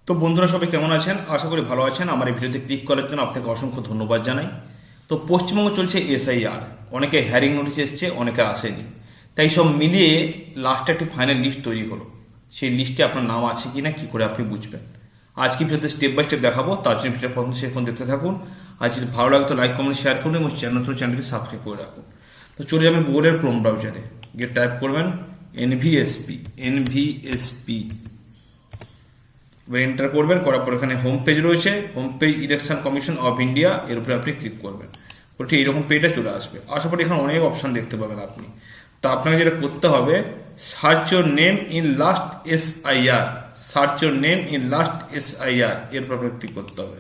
তো বন্ধুরা সবাই কেমন আছেন? আশা করি ভালো আছেন। আমার এই ভিডিওতে ক্লিক করার জন্য আপনাকে অসংখ্য ধন্যবাদ জানাই। তো পশ্চিমবঙ্গ চলছে এসআইআর, অনেকে হ্যারিং নোটিশ এসছে, অনেকে আসেনি। তাই সব মিলিয়ে লাস্টে একটি ফাইনাল লিস্ট তৈরি হলো। সেই লিস্টে আপনার নাম আছে কি না কী করে আপনি বুঝবেন? আজকে ভিডিওতে স্টেপ বাই স্টেপ দেখাবো, তার জন্য ভিডিও প্রথম শেষ পর্যন্ত দেখতে থাকুন। আর যদি ভালো লাগে তো লাইক কমেন্ট শেয়ার করুন এবং চ্যানেলটিকে সাবস্ক্রাইব করে রাখুন। তো চলে যাবেন গুগলের ক্রোম ব্রাউজারে, গিয়ে টাইপ করবেন এনভিএসপি। এবার এন্টার করবেন, করার পর এখানে হোম পেজ রয়েছে, home page election commission of India, এর উপরে আপনি ক্লিক করবেন। ঠিক এইরকম পেজটা চলে আসবে। আশা করি এখানে অনেক অপশান দেখতে পাবেন আপনি। তো আপনাকে যেটা করতে হবে, search your name in last SIR, search your name in last SIR, এর উপর আপনাকে ক্লিক করতে হবে।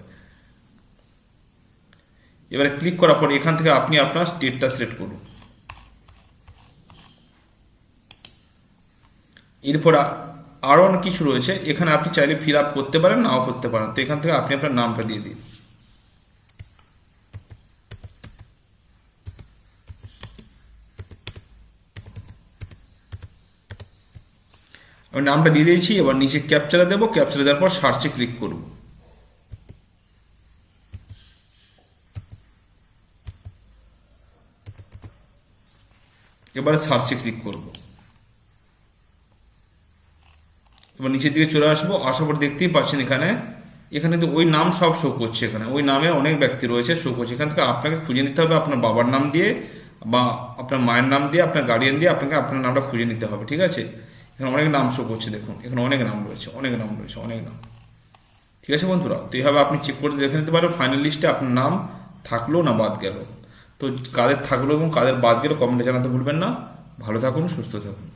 এবারে ক্লিক করার পর এখান থেকে আপনি আপনার স্টেটটা সিলেক্ট করুন। এরপর আরও অনেক কিছু রয়েছে, এখানে আপনি চাইলে ফিল আপ করতে পারেন, নাও করতে পারেন। তো এখান থেকে আপনি আপনার নামটা দিয়ে দিন। আমি নামটা দিয়ে দিয়েছি, এবার নিচে ক্যাপচারে দেবো, ক্যাপচারে দেওয়ার পর সার্চে ক্লিক করব। এবারে সার্চে ক্লিক করব। এবার নিচের দিকে চলে আসবো, আসার পর দেখতেই পাচ্ছেন এখানে এখানে তো ওই নাম সব শো করছে। এখানে ওই নামে অনেক ব্যক্তি রয়েছে, শো করছে। এখান থেকে আপনাকে খুঁজে নিতে হবে আপনার বাবার নাম দিয়ে বা আপনার মায়ের নাম দিয়ে, আপনার গার্ডিয়ান দিয়ে আপনাকে আপনার নামটা খুঁজে নিতে হবে, ঠিক আছে? এখানে অনেক নাম শো করছে, দেখুন এখানে অনেক নাম রয়েছে, অনেক নাম রয়েছে, অনেক নাম। ঠিক আছে বন্ধুরা, তো এইভাবে আপনি চেক করে দেখে নিতে পারেন ফাইনাল লিস্টে আপনার নাম থাকলো না বাদ গেল। তো কাদের থাকলো এবং কাদের বাদ গেল কমেন্টে জানাতে ভুলবেন না। ভালো থাকুন, সুস্থ থাকুন।